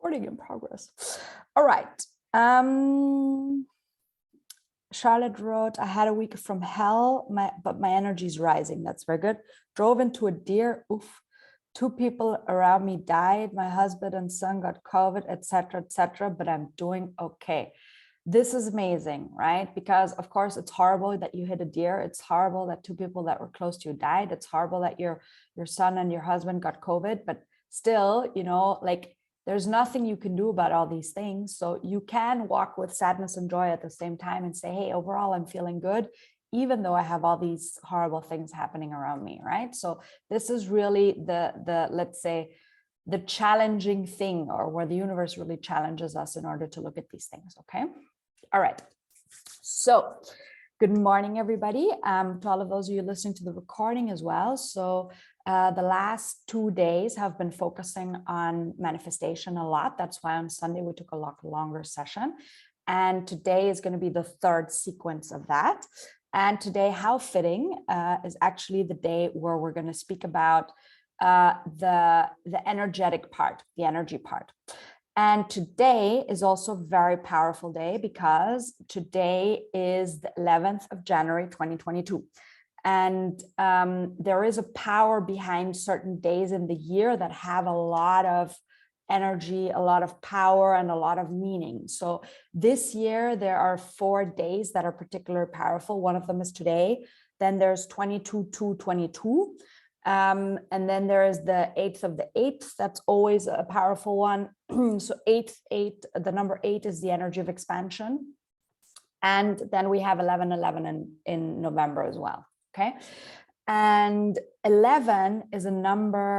Recording in progress. All right. Charlotte wrote, I had a week from hell, but my energy is rising. That's very good. Drove into a deer. Oof. 2 people around me died. My husband and son got COVID, etc., but I'm doing okay. This is amazing, right? Because of course it's horrible that you hit a deer. It's horrible that 2 people that were close to you died. It's horrible that your son and your husband got COVID, but still, you know, like there's nothing you can do about all these things. So you can walk with sadness and joy at the same time and say, hey, overall, I'm feeling good, even though I have all these horrible things happening around me, right? So this is really the let's say, the challenging thing, or where the universe really challenges us in order to look at these things, okay? All right. So good morning, everybody, to all of those of you listening to the recording as well. So the last 2 days have been focusing on manifestation a lot. That's why on Sunday we took a lot longer session. And today is going to be the 3rd sequence of that. And today, how fitting, is actually the day where we're going to speak about the energetic part, the energy part. And today is also a very powerful day because today is the 11th of January, 2022. And there is a power behind certain days in the year that have a lot of energy, a lot of power, and a lot of meaning. So this year, there are 4 days that are particularly powerful. One of them is today. Then there's 22/2/22. And then there is the 8th of the 8th. That's always a powerful one. So 8, the number 8 is the energy of expansion. And then we have 11/11 in November as well. Okay. And 11 is a number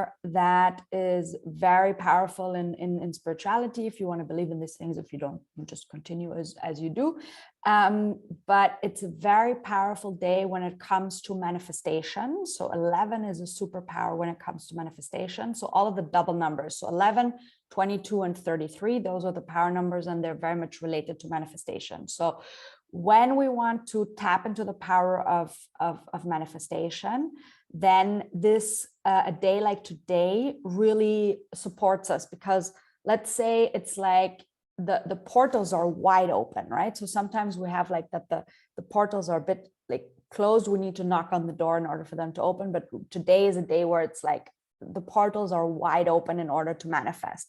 that is very powerful in spirituality. If you want to believe in these things, if you don't, you just continue as you do. But it's a very powerful day when it comes to manifestation. So 11 is a superpower when it comes to manifestation. So all of the double numbers, so 11, 22, and 33, those are the power numbers, and they're very much related to manifestation. So when we want to tap into the power of manifestation, then this a day like today really supports us, because let's say it's like the portals are wide open, right? So sometimes we have like that the portals are a bit like closed. We need to knock on the door in order for them to open. But today is a day where it's like the portals are wide open in order to manifest.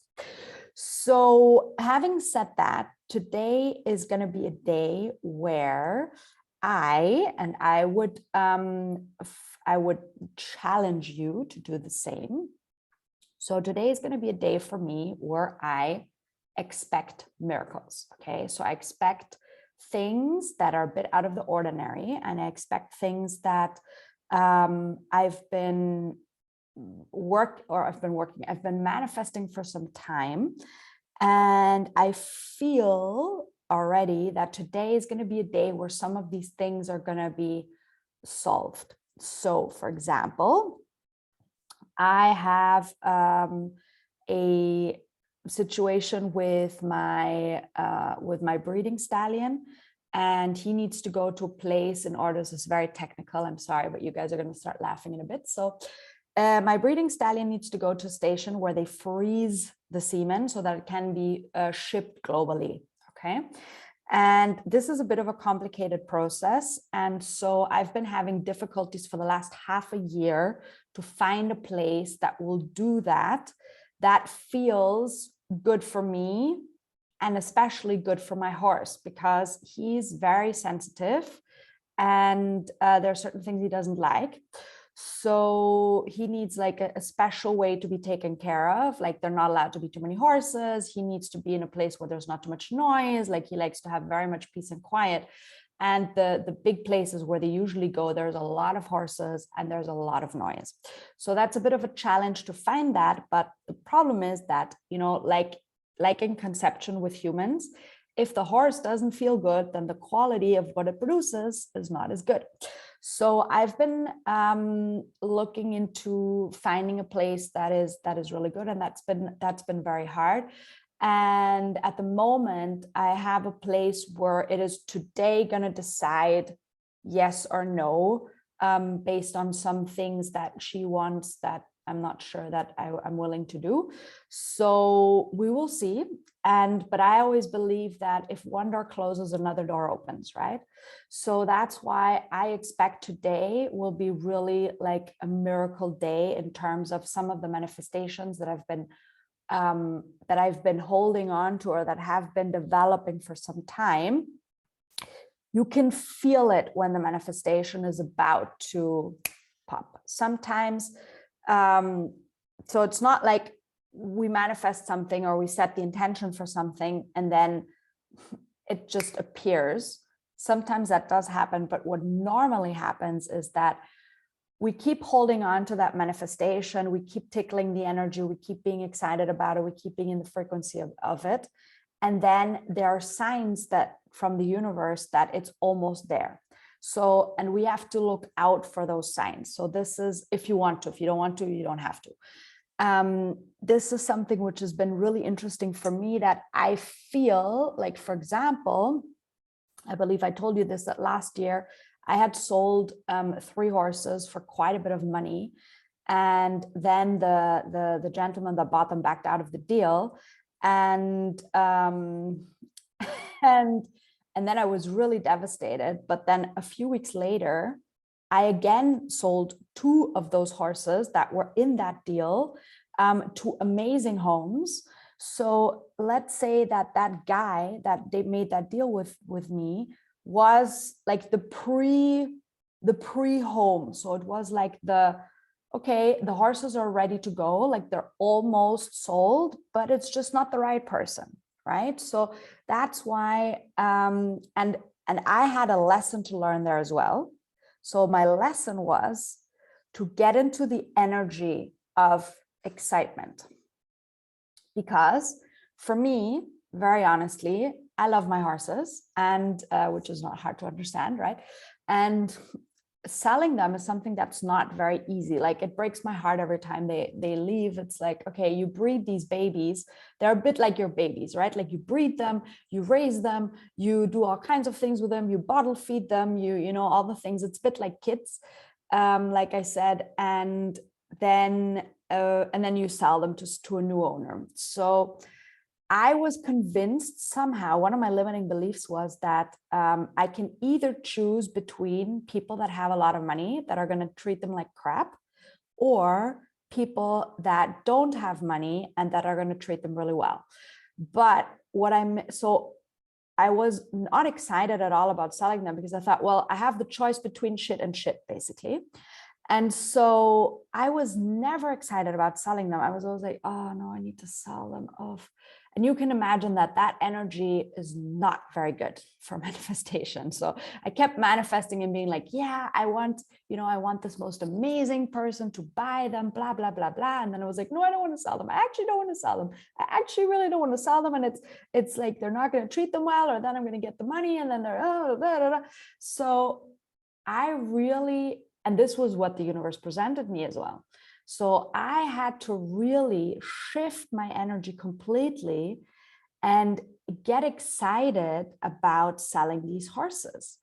So having said that, today is going to be a day where I would challenge you to do the same. So today is going to be a day for me where I expect miracles. Okay, so I expect things that are a bit out of the ordinary, and I expect things that I've been manifesting for some time. And I feel already that today is going to be a day where some of these things are going to be solved. So for example, I have a situation with my breeding stallion, and he needs to go to a place in order. This is very technical, I'm sorry, but you guys are going to start laughing in a bit. So my breeding stallion needs to go to a station where they freeze the semen so that it can be shipped globally. Okay. And this is a bit of a complicated process. And so I've been having difficulties for the last half a year to find a place that will do that, that feels good for me, and especially good for my horse, because he's very sensitive, and there are certain things he doesn't like. So he needs like a special way to be taken care of. Like, they're not allowed to be too many horses. He needs to be in a place where there's not too much noise. Like, he likes to have very much peace and quiet. And the big places where they usually go, there's a lot of horses and there's a lot of noise. So that's a bit of a challenge to find that. But the problem is that, you know, like in conception with humans, if the horse doesn't feel good, then the quality of what it produces is not as good. So I've been looking into finding a place that is really good, and that's been very hard. And at the moment, I have a place where it is today going to decide yes or no, based on some things that she wants that I'm not sure that I'm willing to do. So we will see. But I always believe that if one door closes, another door opens, right? So that's why I expect today will be really like a miracle day in terms of some of the manifestations that I've been holding on to, or that have been developing for some time. You can feel it when the manifestation is about to pop. Sometimes, so it's not like we manifest something or we set the intention for something and then it just appears. Sometimes that does happen, but what normally happens is that we keep holding on to that manifestation, we keep tickling the energy, we keep being excited about it, we keep being in the frequency of it. And then there are signs that from the universe that it's almost there. So, and we have to look out for those signs. So this is, if you want to, if you don't want to, you don't have to. This is something which has been really interesting for me, that I feel like, for example, I believe I told you this, that last year I had sold 3 horses for quite a bit of money. And then the gentleman that bought them backed out of the deal. And and then I was really devastated. But then a few weeks later, I again sold 2 of those horses that were in that deal to amazing homes. So let's say that that guy that they made that deal with me was like the pre-home. So it was like okay, the horses are ready to go, like they're almost sold, but it's just not the right person, right? So that's why, and I had a lesson to learn there as well. So my lesson was to get into the energy of excitement. Because for me, very honestly, I love my horses, and which is not hard to understand, right? And selling them is something that's not very easy. Like, it breaks my heart every time they leave. It's like, okay, you breed these babies, they're a bit like your babies, right? Like, you breed them, you raise them, you do all kinds of things with them, you bottle feed them, you know, all the things. It's a bit like kids, like I said, and then you sell them to a new owner. So I was convinced somehow, one of my limiting beliefs was that I can either choose between people that have a lot of money that are going to treat them like crap, or people that don't have money and that are going to treat them really well. But so I was not excited at all about selling them, because I thought, well, I have the choice between shit and shit, basically. And so I was never excited about selling them. I was always like, oh no, I need to sell them off. And you can imagine that that energy is not very good for manifestation. So I kept manifesting and being like, yeah, I want this most amazing person to buy them, blah, blah, blah, blah. And then I was like, no, I don't want to sell them. I actually don't want to sell them. I actually really don't want to sell them. And it's like, they're not going to treat them well, or then I'm going to get the money. And then they're, oh, blah, blah, blah. So and this was what the universe presented me as well. So I had to really shift my energy completely and get excited about selling these horses.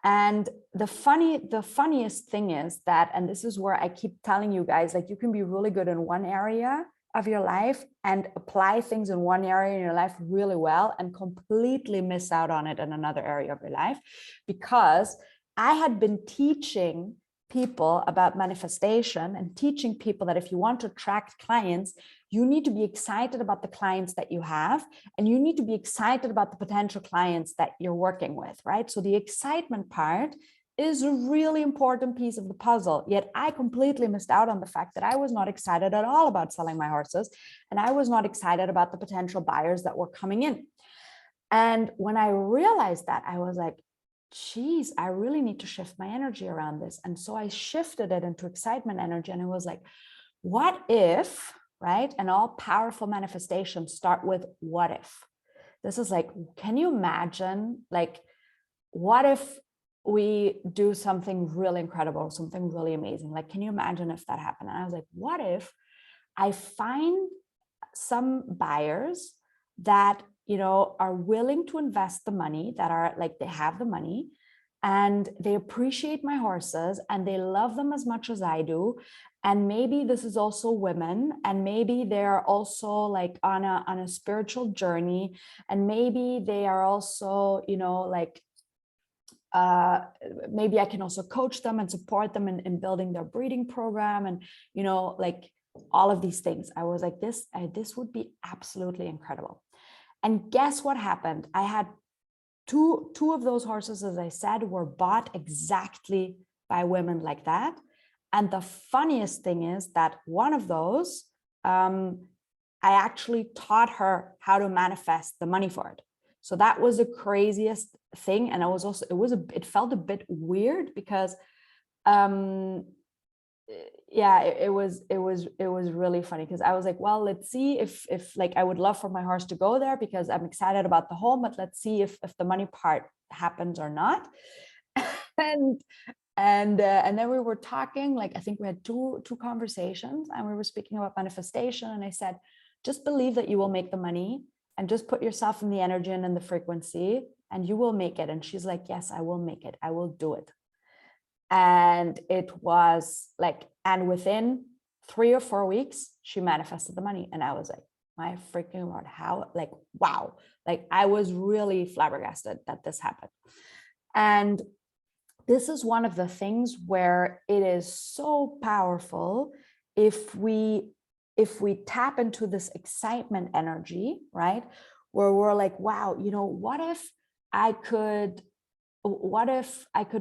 And the funniest thing is that, and this is where I keep telling you guys, like, you can be really good in one area of your life and apply things in one area in your life really well and completely miss out on it in another area of your life. Because I had been teaching people about manifestation and teaching people that if you want to attract clients, you need to be excited about the clients that you have, and you need to be excited about the potential clients that you're working with, right? So the excitement part is a really important piece of the puzzle. Yet I completely missed out on the fact that I was not excited at all about selling my horses, and I was not excited about the potential buyers that were coming in. And when I realized that, I was like, geez, I really need to shift my energy around this. And so I shifted it into excitement energy. And it was like, what if, right? And all powerful manifestations start with what if. This is like, can you imagine, like, what if we do something really incredible, something really amazing? Like, can you imagine if that happened? And I was like, what if I find some buyers that, you know, are willing to invest the money, that are like, they have the money and they appreciate my horses and they love them as much as I do. And maybe this is also women, and maybe they're also like on a spiritual journey, and maybe they are also, you know, like maybe I can also coach them and support them in building their breeding program, and you know, like all of these things. I was like, this would be absolutely incredible. And guess what happened? I had two of those horses, as I said, were bought exactly by women like that. And the funniest thing is that one of those, I actually taught her how to manifest the money for it. So that was the craziest thing. And it felt a bit weird because, yeah, it was really funny, because I was like, well, let's see if like, I would love for my horse to go there because I'm excited about the home, but let's see if the money part happens or not. and then we were talking, like, I think we had two conversations, and we were speaking about manifestation, and I said, just believe that you will make the money, and just put yourself in the energy and in the frequency, and you will make it. And she's like, yes, I will make it, I will do it. And it was like, and within 3 or 4 weeks, she manifested the money. And I was like, my freaking Lord, how, like, wow. Like, I was really flabbergasted that this happened. And this is one of the things where it is so powerful if we tap into this excitement energy, right? Where we're like, wow, you know, what if I could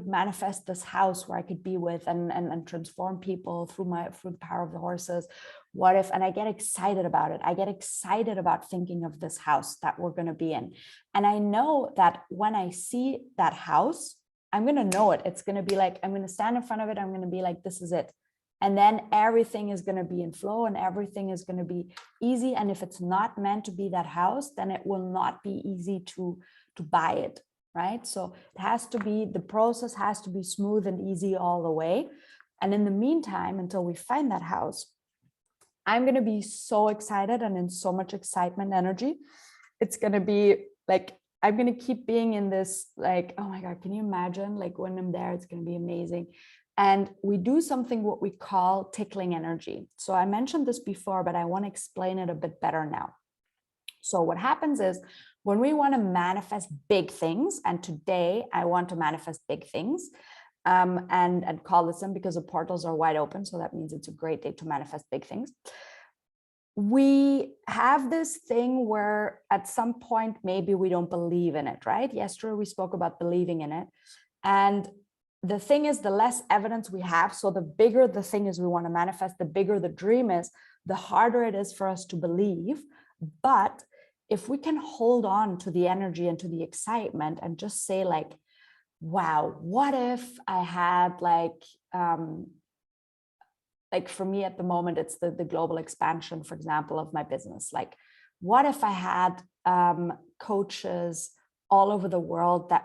manifest this house where I could be with and transform people through the power of the horses? What if, and I get excited about it. I get excited about thinking of this house that we're going to be in. And I know that when I see that house, I'm going to know it. It's going to be like, I'm going to stand in front of it. I'm going to be like, this is it. And then everything is going to be in flow, and everything is going to be easy. And if it's not meant to be that house, then it will not be easy to buy it. Right? So it has to be, the process has to be smooth and easy all the way. And in the meantime, until we find that house, I'm going to be so excited and in so much excitement energy. It's going to be like, I'm going to keep being in this, like, oh my God, can you imagine? Like, when I'm there, it's going to be amazing. And we do something what we call tickling energy. So I mentioned this before, but I want to explain it a bit better now. So what happens is, when we want to manifest big things, and today I want to manifest big things, and call this in because the portals are wide open. So that means it's a great day to manifest big things. We have this thing where at some point, maybe we don't believe in it, right? Yesterday, we spoke about believing in it. And the thing is, the less evidence we have, so the bigger the thing is we want to manifest, the bigger the dream is, the harder it is for us to believe. But if we can hold on to the energy and to the excitement and just say, like, wow, what if I had like for me at the moment, it's the global expansion, for example, of my business. Like, what if I had coaches all over the world that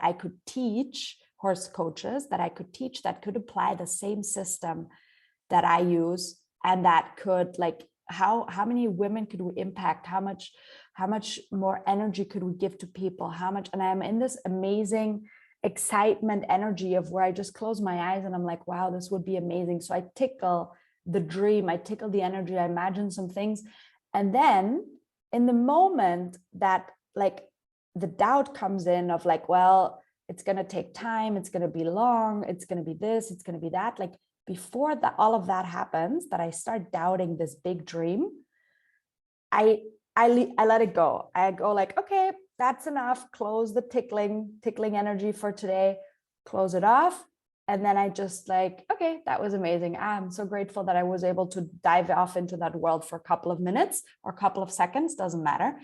I could teach, horse coaches that I could teach, that could apply the same system that I use, and that could, like, how many women could we impact? How much more energy could we give to people? How much? And I'm in this amazing excitement energy of where I just close my eyes and I'm like, wow, this would be amazing. So I tickle the dream, I tickle the energy, I imagine some things. And then in the moment that, like, the doubt comes in of like, well, it's going to take time, it's going to be long, it's going to be this, it's going to be that. Like, before that, all of that happens, that I start doubting this big dream, I let it go. I go like, okay, that's enough. Close the tickling energy for today. Close it off. And then I just like, okay, that was amazing. I'm so grateful that I was able to dive off into that world for a couple of minutes or a couple of seconds, doesn't matter.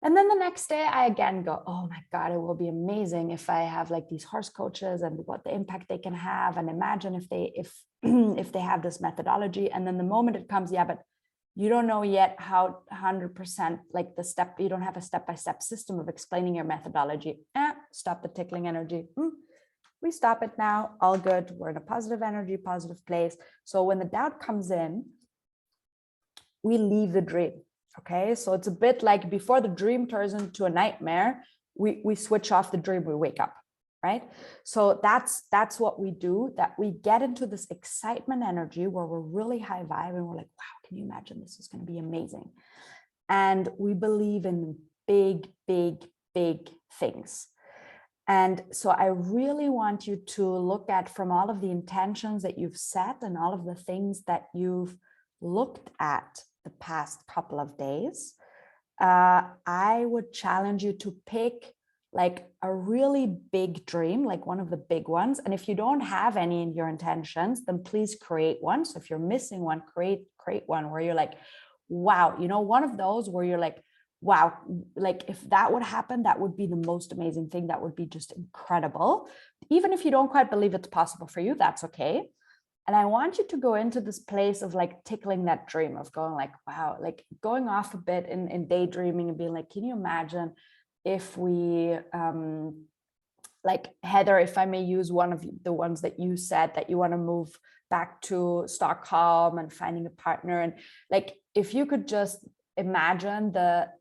And then the next day I again go, oh my God, it will be amazing if I have like these horse coaches and what the impact they can have. And imagine if they have this methodology. And then the moment it comes, yeah, but you don't know yet how 100% like the step, you don't have a step-by-step system of explaining your methodology. Stop the tickling energy. We stop it now, all good. We're in a positive energy, positive place. So when the doubt comes in, we leave the dream. Okay, so it's a bit like before the dream turns into a nightmare, we switch off the dream, we wake up. right? So that's what we do, that we get into this excitement energy where we're really high vibe and we're like, wow, can you imagine, this is going to be amazing. And we believe in big, big, big things. And so I really want you to look at, from all of the intentions that you've set and all of the things that you've looked at the past couple of days, I would challenge you to pick like a really big dream, like one of the big ones. And if you don't have any in your intentions, then please create one. So if you're missing one, create one where you're like, wow, you know, one of those where you're like, wow, like if that would happen, that would be the most amazing thing. That would be just incredible. Even if you don't quite believe it's possible for you, that's okay. And I want you to go into this place of like tickling that dream, of going like, wow, like going off a bit in daydreaming and being like, can you imagine if we, like Heather, if I may use one of the ones that you said, that you want to move back to Stockholm and finding a partner. And like, if you could just imagine that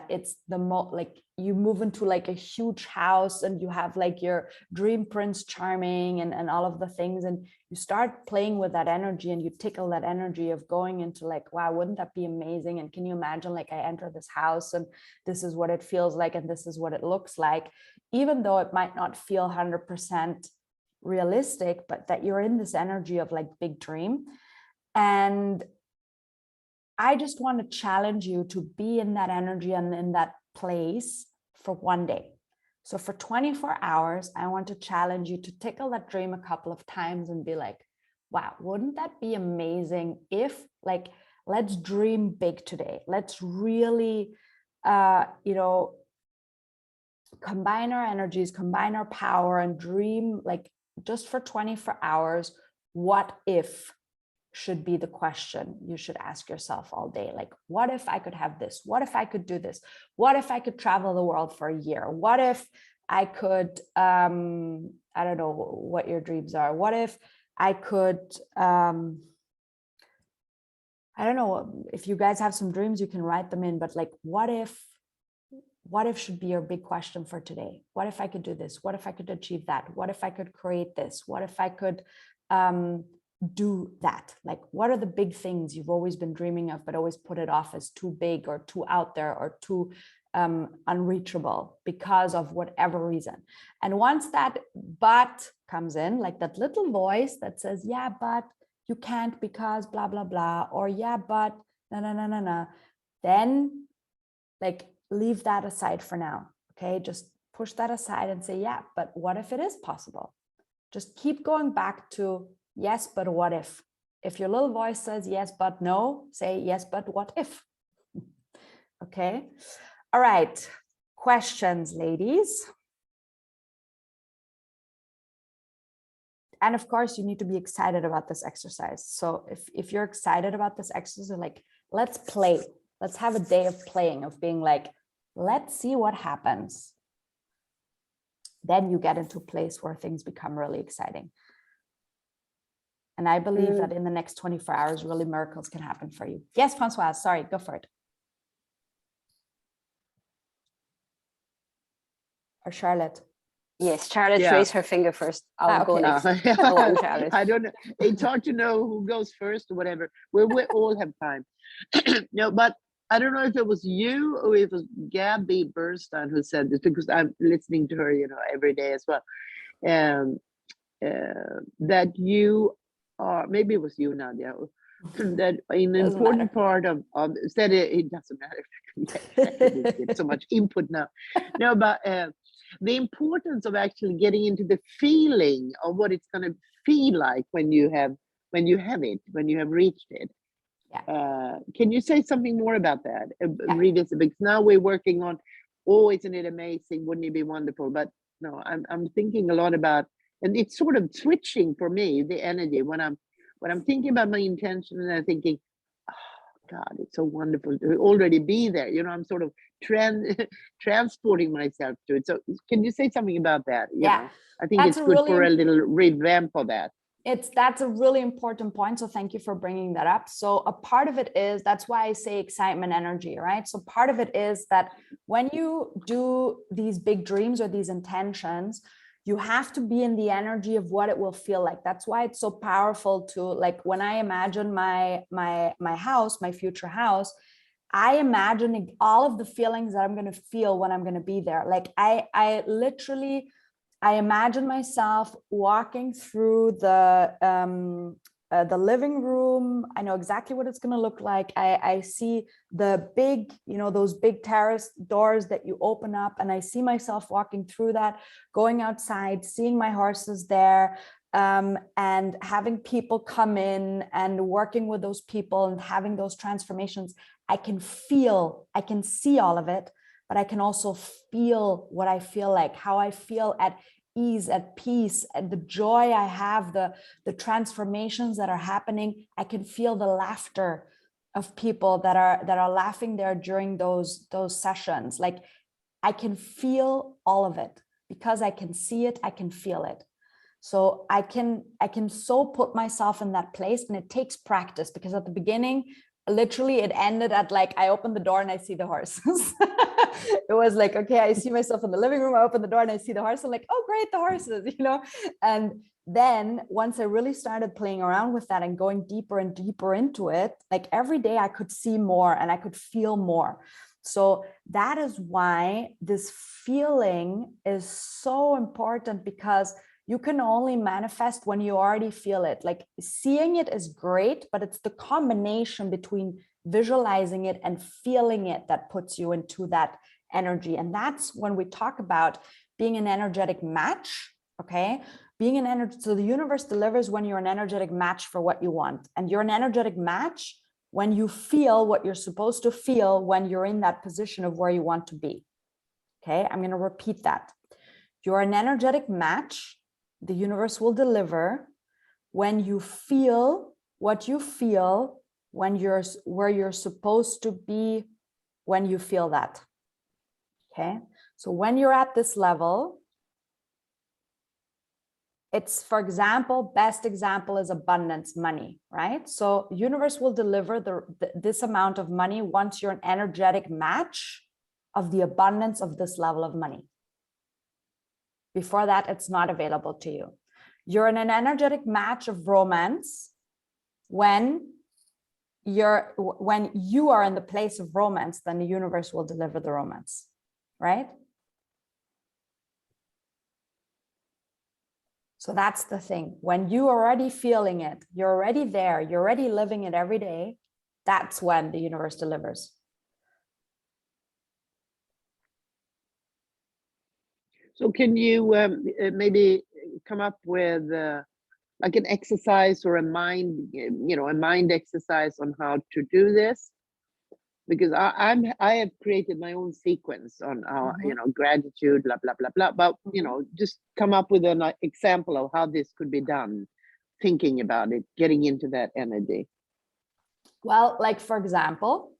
it's the like you move into like a huge house and you have like your dream Prince Charming and all of the things, and you start playing with that energy and you tickle that energy of going into like, wow, wouldn't that be amazing? And can you imagine, like, I enter this house and this is what it feels like and this is what it looks like, even though it might not feel 100% realistic, but that you're in this energy of like big dream. And I just want to challenge you to be in that energy and in that place for one day. So for 24 hours, I want to challenge you to tickle that dream a couple of times and be like, wow, wouldn't that be amazing if, like, let's dream big today. Let's really, you know, combine our energies, combine our power and dream, like, just for 24 hours. What if should be the question you should ask yourself all day. Like, what if I could have this? What if I could do this? What if I could travel the world for a year? What if I could, I don't know what your dreams are. What if I could, I don't know, if you guys have some dreams, you can write them in, but like, what if should be your big question for today? What if I could do this? What if I could achieve that? What if I could create this? What if I could, do that? Like, what are the big things you've always been dreaming of, but always put it off as too big or too out there or too unreachable because of whatever reason? And once that but comes in, like that little voice that says, yeah, but you can't because blah, blah, blah, or yeah, but no, then like leave that aside for now. Okay. Just push that aside and say, yeah, but what if it is possible? Just keep going back to yes, but what if? If your little voice says yes, but no, say yes, but what if? Okay. All right. Questions, ladies. And of course, you need to be excited about this exercise. So if you're excited about this exercise, like, let's play. Let's have a day of playing, of being like, let's see what happens. Then you get into a place where things become really exciting. And I believe that in the next 24 hours, really miracles can happen for you. Yes, Francoise, sorry, go for it. Or Charlotte. Yes, Charlotte raised her finger first. I'll go next. Go on, Charlotte. I don't know. It's hard to know who goes first or whatever. We all have time. No, but I don't know if it was you or if it was Gabby Bernstein who said this, because I'm listening to her, you know, every day as well. That you are, maybe it was you, Nadia, that an important part of said it doesn't matter. Get so much input now. No, but the importance of actually getting into the feeling of what it's going to feel like when you have it, when you have reached it. Yeah. Can you say something more about that? Revisit, because now we're working on, oh, isn't it amazing? Wouldn't it be wonderful? But no, I'm thinking a lot about, and it's sort of switching for me, the energy when I'm thinking about my intention, and I'm thinking, oh God, it's so wonderful to already be there. You know, I'm sort of transporting myself to it. So can you say something about that? You know, I think it's good for a little revamp of that. That's a really important point. So thank you for bringing that up. So a part of it is, that's why I say excitement energy, right? So part of it is that when you do these big dreams or these intentions, you have to be in the energy of what it will feel like. That's why it's so powerful to, like, when I imagine my house, my future house, I imagine all of the feelings that I'm going to feel when I'm going to be there. Like I literally, I imagine myself walking through the living room. I know exactly what it's going to look like. I see the big, those big terrace doors that you open up, and I see myself walking through that, going outside, seeing my horses there, and having people come in and working with those people and having those transformations. I can see all of it, but I can also feel what I feel like, how I feel at ease, at peace, and the joy I have, the transformations that are happening. I can feel the laughter of people that are laughing there during those sessions. Like, I can feel all of it because I can see it, I can feel it. So I can so put myself in that place, and it takes practice, because at the beginning, literally it ended at, like, I open the door and I see the horses. It was like, okay, I see myself in the living room, I open the door and I see the horse. I'm like, oh great, the horses, and then once I really started playing around with that and going deeper and deeper into it, like every day I could see more and I could feel more. So that is why this feeling is so important, because you can only manifest when you already feel it. Like, seeing it is great, but it's the combination between visualizing it and feeling it that puts you into that energy. And that's when we talk about being an energetic match. Okay. Being an energy. So the universe delivers when you're an energetic match for what you want. And you're an energetic match when you feel what you're supposed to feel when you're in that position of where you want to be. Okay. I'm going to repeat that. You're an energetic match. The universe will deliver when you feel what you feel when you're where you're supposed to be when you feel that. Okay. So when you're at this level, it's, for example, best example is abundance, money, right? So universe will deliver this amount of money once you're an energetic match of the abundance of this level of money. Before that, it's not available to you. You're in an energetic match of romance when you are in the place of romance, then the universe will deliver the romance, right? So that's the thing. When you are already feeling it, you're already there, you're already living it every day, that's when the universe delivers. So can you maybe come up with like an exercise or a mind exercise on how to do this? Because I have created my own sequence on how, gratitude, blah, blah, blah, blah. But, just come up with an example of how this could be done, thinking about it, getting into that energy. Well, like, for example,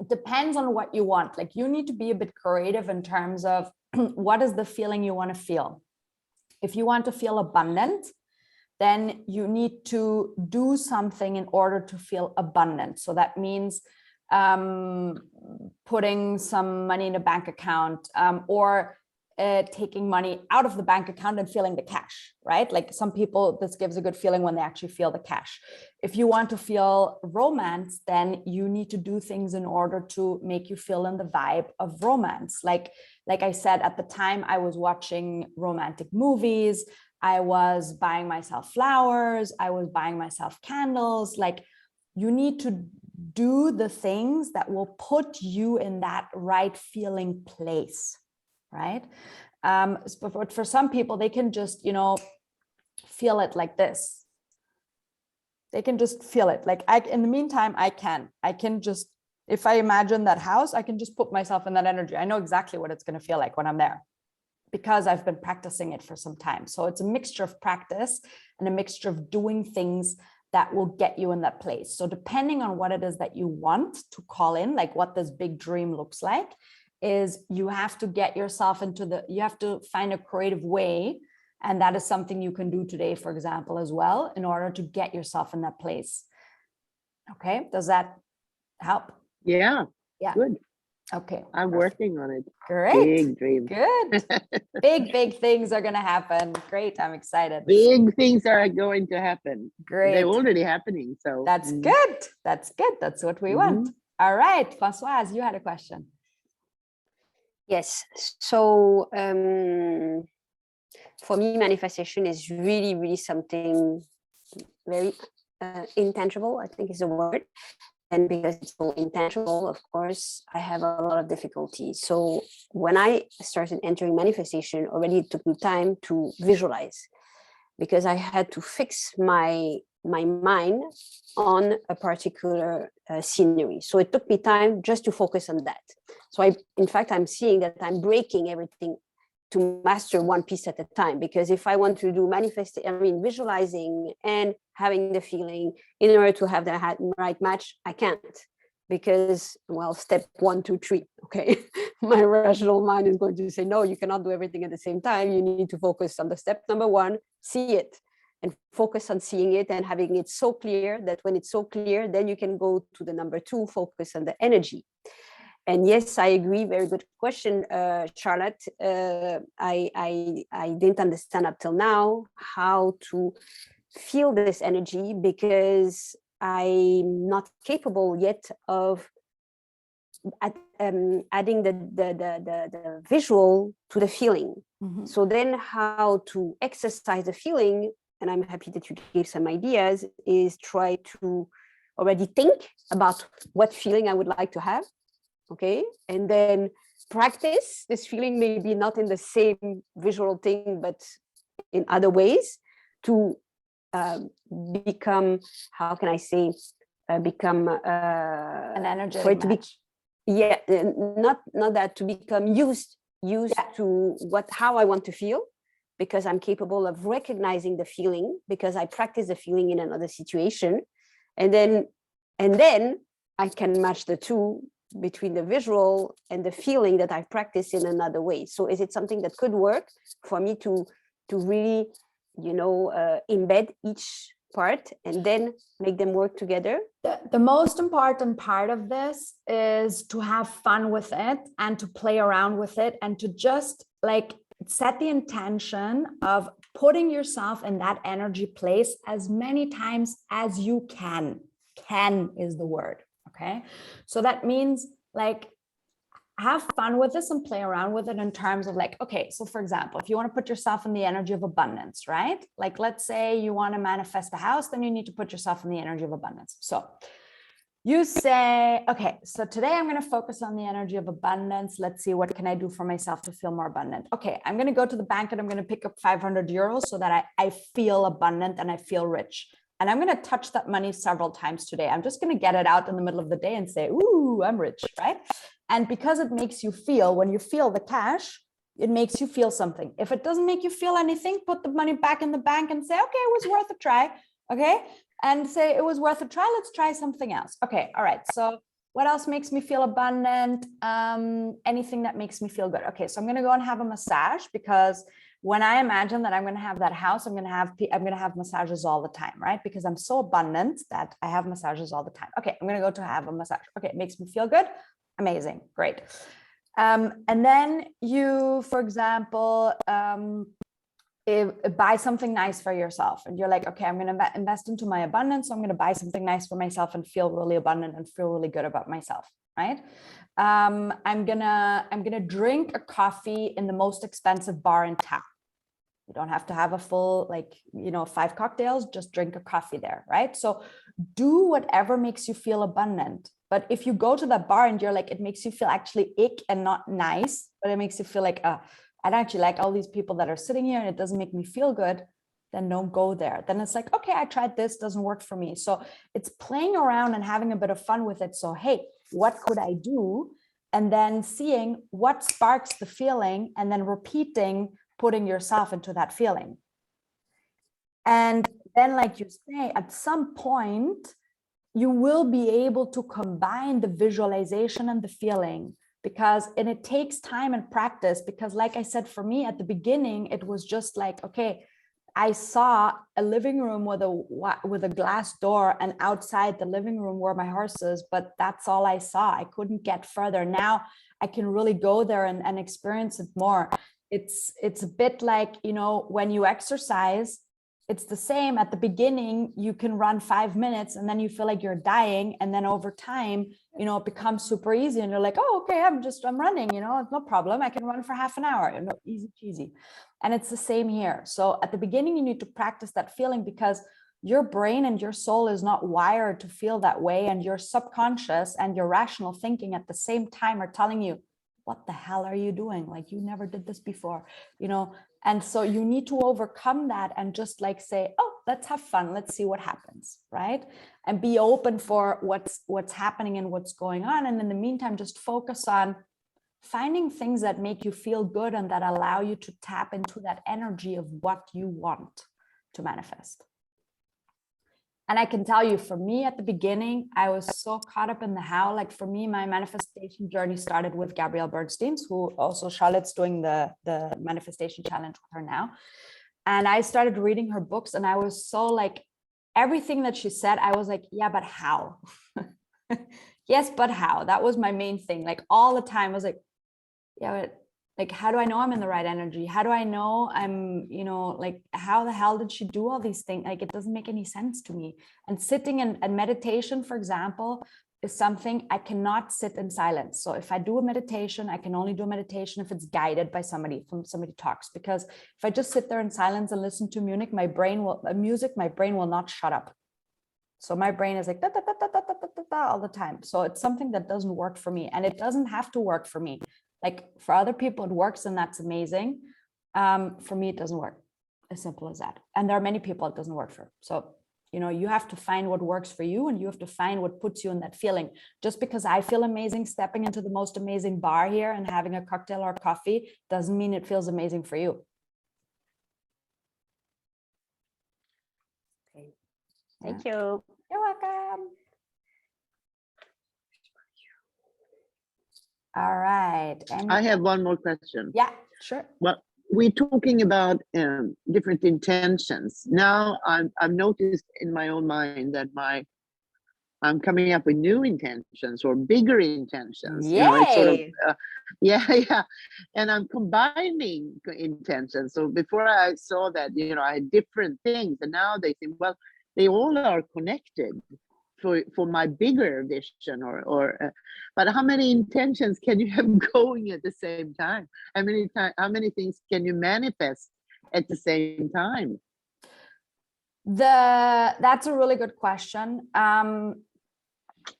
it depends on what you want. Like, you need to be a bit creative in terms of what is the feeling you want to feel. If you want to feel abundant, then you need to do something in order to feel abundant. So that means putting some money in a bank account, or taking money out of the bank account and feeling the cash, right? Like, some people, this gives a good feeling when they actually feel the cash. If you want to feel romance, then you need to do things in order to make you feel in the vibe of romance. Like I said, at the time I was watching romantic movies, I was buying myself flowers, I was buying myself candles. Like, you need to do the things that will put you in that right feeling place, right? But for some people, they can just, feel it like this. They can just feel it. Like, in the meantime, I can just, if I imagine that house, I can just put myself in that energy. I know exactly what it's going to feel like when I'm there, because I've been practicing it for some time. So it's a mixture of practice and a mixture of doing things that will get you in that place. So depending on what it is that you want to call in, like what this big dream looks like, is you have to get yourself you have to find a creative way And that is something you can do today, for example, as well, in order to get yourself in that place. Okay, does that help? Yeah, good. Okay, I'm working on it. Great. Big dream. Good. Big things are going to happen. Great. I'm excited. Big things are going to happen. Great. They're already happening. So that's good. That's good. That's what we want. All right. Françoise, you had a question. Yes. So for me, manifestation is really, really something very intangible, I think is the word. And because it's so intangible, of course, I have a lot of difficulty. So when I started entering manifestation, already it took me time to visualize, because I had to fix my mind on a particular scenery. So it took me time just to focus on that. So in fact, I'm seeing that I'm breaking everything to master one piece at a time, because if I want to do visualizing and having the feeling in order to have the right match, I can't, because, well, step 1, 2, 3, okay, my rational mind is going to say, no, you cannot do everything at the same time. You need to focus on the step number 1, see it, and focus on seeing it and having it so clear that when it's so clear, then you can go to the number 2, focus on the energy. And yes, I agree. Very good question, Charlotte. I didn't understand up till now how to feel this energy, because I'm not capable yet of adding the visual to the feeling. Mm-hmm. So then how to exercise the feeling, and I'm happy that you gave some ideas, is try to already think about what feeling I would like to have. Okay, and then practice this feeling, maybe not in the same visual thing, but in other ways, to become, how can I say, become an energetic match. Not that, to become used to how I want to feel, because I'm capable of recognizing the feeling, because I practice the feeling in another situation, and then I can match the two between the visual and the feeling that I practice in another way. So is it something that could work for me to really, embed each part and then make them work together? The most important part of this is to have fun with it and to play around with it and to just set the intention of putting yourself in that energy place as many times as you can. Can is the word. Okay, so that means have fun with this and play around with it in terms of okay, so for example, if you want to put yourself in the energy of abundance, right? Let's say you want to manifest a house, then you need to put yourself in the energy of abundance. So you say, okay, so today I'm going to focus on the energy of abundance. Let's see, what can I do for myself to feel more abundant? Okay, I'm going to go to the bank and I'm going to pick up 500 euros so that I feel abundant and I feel rich. And I'm going to touch that money several times today. I'm just going to get it out in the middle of the day and say, ooh, I'm rich, right? And because it makes you feel, when you feel the cash, it makes you feel something. If it doesn't make you feel anything, put the money back in the bank and say, okay, it was worth a try. Okay. And say it was worth a try. Let's try something else. Okay. All right. So what else makes me feel abundant? Anything that makes me feel good. Okay. So I'm going to go and have a massage, because when I imagine that I'm going to have that house, I'm going to have massages all the time, right? Because I'm so abundant that I have massages all the time. Okay, I'm going to go to have a massage. Okay, it makes me feel good. Amazing, great. And then you, for example, buy something nice for yourself, and you're like, okay, I'm going to invest into my abundance. So I'm going to buy something nice for myself and feel really abundant and feel really good about myself, right? I'm gonna drink a coffee in the most expensive bar in town. You don't have to have a full 5 cocktails, just drink a coffee there, right? So do whatever makes you feel abundant. But if you go to that bar and you're like, it makes you feel actually ick and not nice, but it makes you feel like, I don't actually like all these people that are sitting here and it doesn't make me feel good, then don't go there. Then it's like, okay, I tried this, doesn't work for me. So it's playing around and having a bit of fun with it. So, hey, what could I do? And then seeing what sparks the feeling and then repeating, putting yourself into that feeling. And then, like you say, at some point, you will be able to combine the visualization and the feeling and it takes time and practice, because like I said, for me at the beginning, it was just like, okay, I saw a living room with a glass door, and outside the living room were my horses, but that's all I saw. I couldn't get further. Now I can really go there and experience it more. It's a bit like, you know, when you exercise, it's the same. At the beginning, you can run 5 minutes and then you feel like you're dying. And then over time, you know, it becomes super easy and you're like, oh, okay, I'm running, you know, it's no problem. I can run for half an hour, you know, easy cheesy. And it's the same here. So at the beginning, you need to practice that feeling, because your brain and your soul is not wired to feel that way. And your subconscious and your rational thinking at the same time are telling you, what the hell are you doing? Like, you never did this before, you know? And so you need to overcome that and just like say, oh, let's have fun. Let's see what happens, right? And be open for what's happening and what's going on. And in the meantime, just focus on finding things that make you feel good and that allow you to tap into that energy of what you want to manifest. And I can tell you, for me at the beginning, I was so caught up in the how. Like for me, my manifestation journey started with Gabrielle Bernstein's, who also Charlotte's doing the manifestation challenge with her now. And I started reading her books, and I was so like, everything that she said, I was like, yeah, but how? Yes, but how? That was my main thing. Like all the time, I was like, yeah, but like, how do I know I'm in the right energy? How do I know I'm, you know, like, how the hell did she do all these things? Like, it doesn't make any sense to me. And sitting in meditation, for example, is something I cannot sit in silence. So if I do a meditation, I can only do a meditation if it's guided by somebody, from somebody talks, because if I just sit there in silence and listen to music, my brain will not shut up. So my brain is like da, da, da, da, da, da, da, da, all the time. So it's something that doesn't work for me, and it doesn't have to work for me. Like for other people, it works, and that's amazing. For me, it doesn't work. As simple as that. And there are many people it doesn't work for. So, you know, you have to find what works for you, and you have to find what puts you in that feeling. Just because I feel amazing stepping into the most amazing bar here and having a cocktail or coffee doesn't mean it feels amazing for you. Okay. Thank you. You're welcome. All right. I have one more question. Yeah, sure. Well, we're talking about different intentions. Now I've noticed in my own mind that I'm coming up with new intentions or bigger intentions. Yay. You know, it's sort of yeah. And I'm combining intentions. So before I saw that, you know, I had different things, and now they think, well, they all are connected for my bigger vision, but how many intentions can you have going at the same time? How many things can you manifest at the same time? That's a really good question.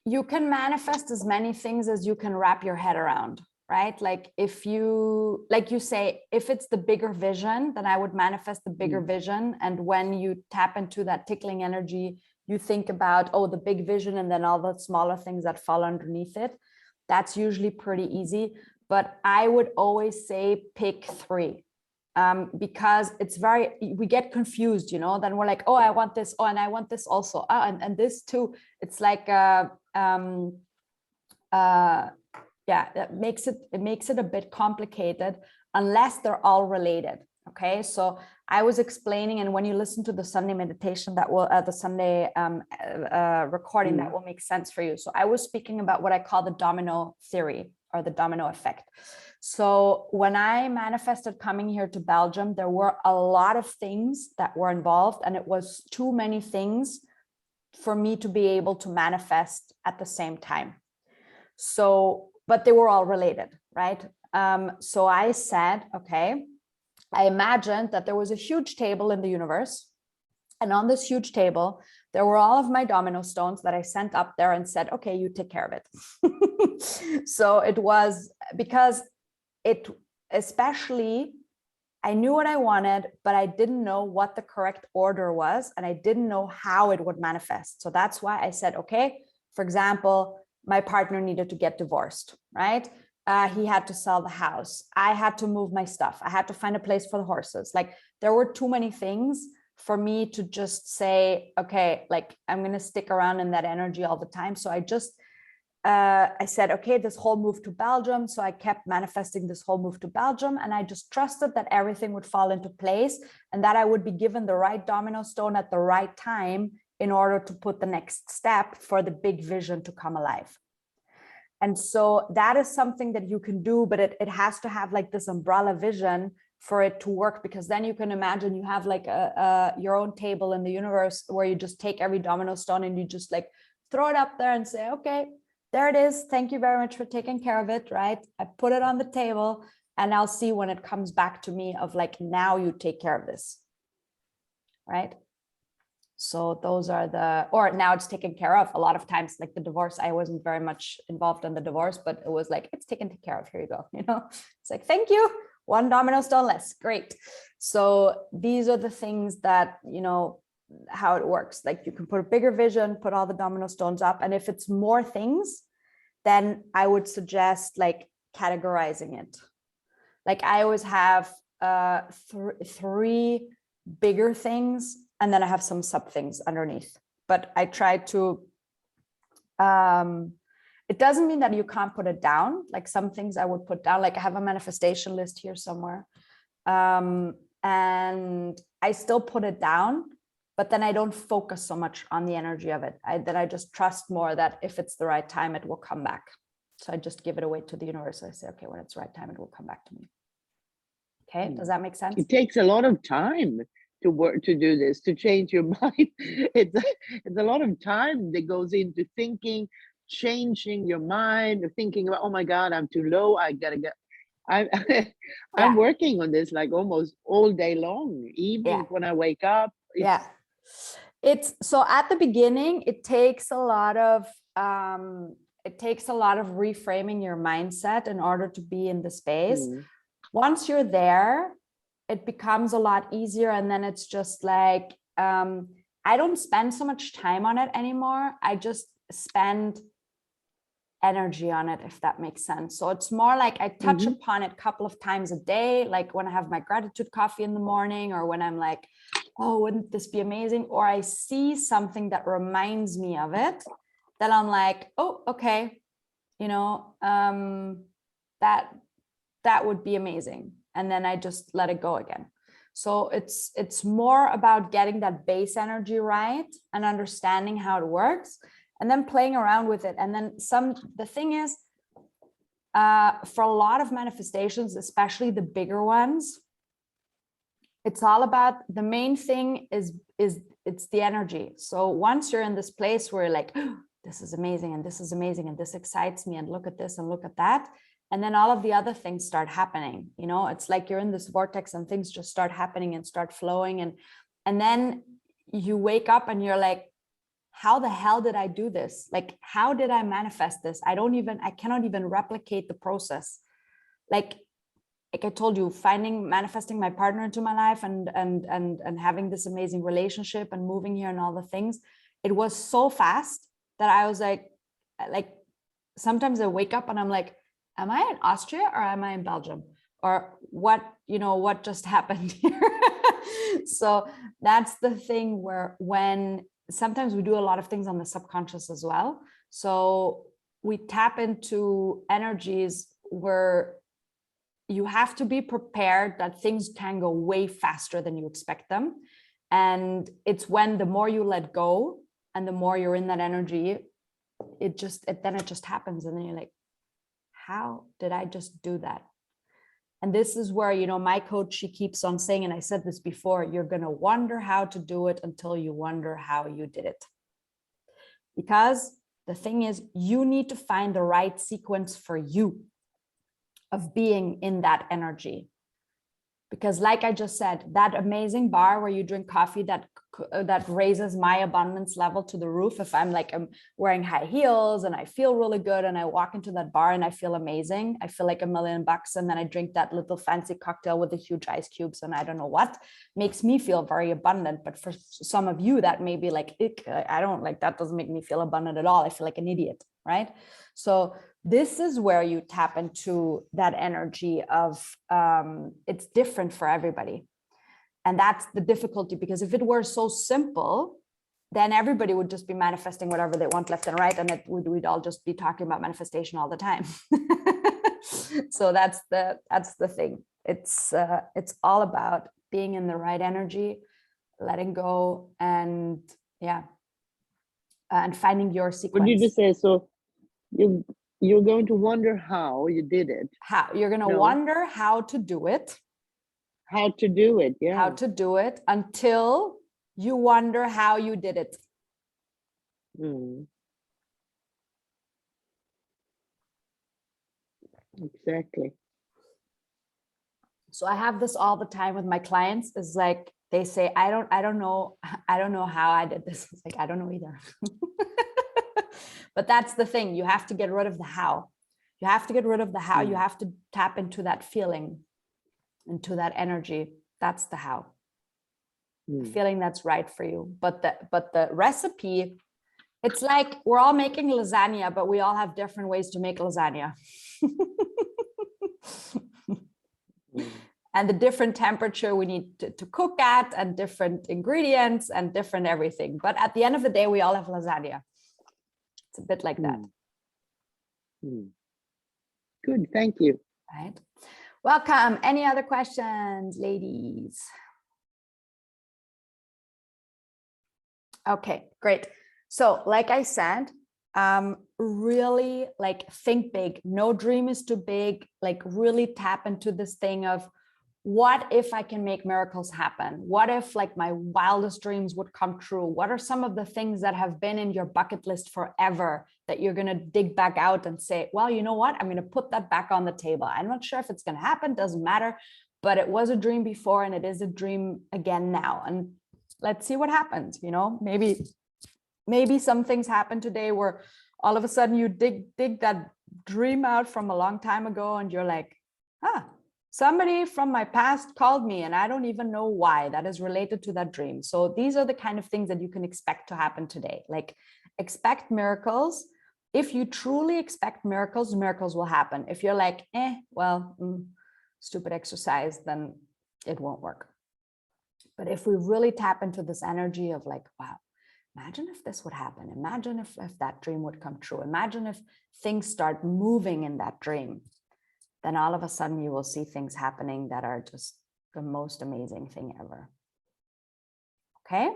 You can manifest as many things as you can wrap your head around, right? Like if you say, if it's the bigger vision, then I would manifest the bigger vision. And when you tap into that tickling energy, you think about, oh, the big vision, and then all the smaller things that fall underneath it. That's usually pretty easy. But I would always say pick 3. Because we get confused, you know, then we're like, oh, I want this. Oh, and I want this also. Oh, and this too. It's like, yeah, that makes it a bit complicated unless they're all related. Okay. So I was explaining, and when you listen to the Sunday meditation, that will, the Sunday recording, that will make sense for you. So I was speaking about what I call the domino theory, or the domino effect. So when I manifested coming here to Belgium, there were a lot of things that were involved, and it was too many things for me to be able to manifest at the same time. So, but they were all related, right? So I said, okay, I imagined that there was a huge table in the universe, and on this huge table, there were all of my domino stones that I sent up there and said, okay, you take care of it. So it was because especially I knew what I wanted, but I didn't know what the correct order was, and I didn't know how it would manifest. So that's why I said, okay, for example, my partner needed to get divorced, right? He had to sell the house. I had to move my stuff. I had to find a place for the horses. Like there were too many things for me to just say, okay, like I'm going to stick around in that energy all the time. So I just I said, okay, this whole move to Belgium. So I kept manifesting this whole move to Belgium, and I just trusted that everything would fall into place and that I would be given the right domino stone at the right time in order to put the next step for the big vision to come alive. And so that is something that you can do, but it has to have like this umbrella vision for it to work, because then you can imagine you have like your own table in the universe where you just take every domino stone and you just like throw it up there and say, okay, there it is. Thank you very much for taking care of it, right? I put it on the table and I'll see when it comes back to me of like, now you take care of this, right? So those are the, or now it's taken care of. A lot of times, like the divorce, I wasn't very much involved in the divorce, but it was like, it's taken care of. Here you go. You know, it's like, thank you. One domino stone less. Great. So these are the things that, you know, how it works. Like you can put a bigger vision, put all the domino stones up. And if it's more things, then I would suggest like categorizing it. Like I always have three bigger things, and then I have some sub things underneath. But I try to, it doesn't mean that you can't put it down. Like some things I would put down, like I have a manifestation list here somewhere. And I still put it down, but then I don't focus so much on the energy of it. Then I just trust more that if it's the right time, it will come back. So I just give it away to the universe. I say, okay, when it's the right time, it will come back to me. Okay, does that make sense? It takes a lot of time to work, to do this, to change your mind. It's a lot of time that goes into thinking, changing your mind, thinking about, oh my God, I'm too low. I gotta get. I'm working on this like almost all day long, evenings when I wake up. It's so at the beginning, it takes a lot of reframing your mindset in order to be in the space. Once you're there, it becomes a lot easier. And then it's just like, I don't spend so much time on it anymore. I just spend energy on it, if that makes sense. So it's more like I touch upon it a couple of times a day, like when I have my gratitude coffee in the morning, or when I'm like, oh, wouldn't this be amazing? Or I see something that reminds me of it, then I'm like, oh, okay, you know, that would be amazing. And then I just let it go again. So it's more about getting that base energy right and understanding how it works, and then playing around with it. And then the thing is, for a lot of manifestations, especially the bigger ones, it's all about, the main thing is it's the energy. So once you're in this place where you're like, oh, this is amazing, and this is amazing, and this excites me, and look at this and look at that, and then all of the other things start happening, you know, it's like you're in this vortex and things just start happening and start flowing. And then you wake up and you're like, how the hell did I do this? Like, how did I manifest this? I cannot even replicate the process. Like I told you, manifesting my partner into my life and having this amazing relationship and moving here and all the things, it was so fast that I was like sometimes I wake up and I'm like, am I in Austria or am I in Belgium? Or what just happened here? So that's the thing where when sometimes we do a lot of things on the subconscious as well. So we tap into energies where you have to be prepared that things can go way faster than you expect them. And it's when the more you let go and the more you're in that energy, it just happens. And then you're like, how did I just do that? And this is where, you know, my coach, she keeps on saying, and I said this before, you're going to wonder how to do it until you wonder how you did it. Because the thing is, you need to find the right sequence for you of being in that energy. Because like I just said, that amazing bar where you drink coffee that raises my abundance level to the roof. If I'm wearing high heels and I feel really good and I walk into that bar and I feel amazing, I feel like $1 million, and then I drink that little fancy cocktail with the huge ice cubes and I don't know what makes me feel very abundant. But for some of you, that may be like, I don't like, that doesn't make me feel abundant at all. I feel like an idiot, right? So this is where you tap into that energy of it's different for everybody. And that's the difficulty, because if it were so simple, then everybody would just be manifesting whatever they want left and right, and we'd all just be talking about manifestation all the time. So that's the thing. It's all about being in the right energy, letting go, and and finding your sequence. What did you say? So you're going to wonder how you did it. How you're going to wonder how to do it. How to do it, yeah. How to do it until you wonder how you did it. Exactly. So I have this all the time with my clients, is like, they say, I don't know how I did this. It's like, I don't know either. But that's the thing. You have to get rid of the how. You have to get rid of the how. You have to tap into that feeling, into that energy. That's the how. The feeling that's right for you. But the recipe, it's like we're all making lasagna, but we all have different ways to make lasagna. And the different temperature we need to cook at, and different ingredients and different everything. But at the end of the day, we all have lasagna. It's a bit like that. Good, thank you. Right. Welcome. Any other questions, ladies? Okay, great. So like I said, really like think big. No dream is too big. Like really tap into this thing of, what if I can make miracles happen? What if like my wildest dreams would come true? What are some of the things that have been in your bucket list forever that you're going to dig back out and say, well, you know what? I'm going to put that back on the table. I'm not sure if it's going to happen. Doesn't matter. But it was a dream before, and it is a dream again now. And let's see what happens. You know, maybe some things happen today where all of a sudden you dig that dream out from a long time ago, and you're like, somebody from my past called me, and I don't even know why. That is related to that dream. So these are the kind of things that you can expect to happen today. Like, expect miracles. If you truly expect miracles, miracles will happen. If you're like, stupid exercise, then it won't work. But if we really tap into this energy of like, wow, imagine if this would happen. Imagine if that dream would come true. Imagine if things start moving in that dream. Then all of a sudden you will see things happening that are just the most amazing thing ever. Okay.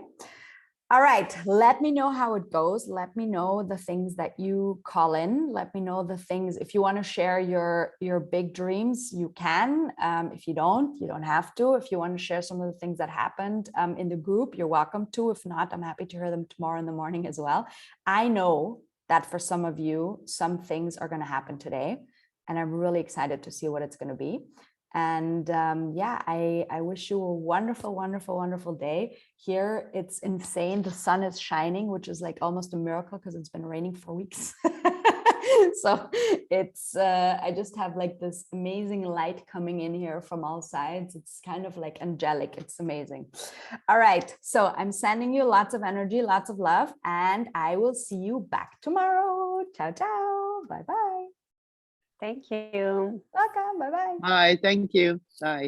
All right. Let me know how it goes. Let me know the things that you call in. Let me know the things. If you want to share your big dreams, you can. If you don't have to. If you want to share some of the things that happened in the group, you're welcome to. If not, I'm happy to hear them tomorrow in the morning as well. I know that for some of you, some things are going to happen today. And I'm really excited to see what it's going to be. And I wish you a wonderful, wonderful, wonderful day. Here, it's insane. The sun is shining, which is like almost a miracle because it's been raining for weeks. So it's, I just have like this amazing light coming in here from all sides. It's kind of like angelic. It's amazing. All right. So I'm sending you lots of energy, lots of love, and I will see you back tomorrow. Ciao, ciao. Bye-bye. Thank you. Welcome. Bye-bye. Bye, thank you. Bye.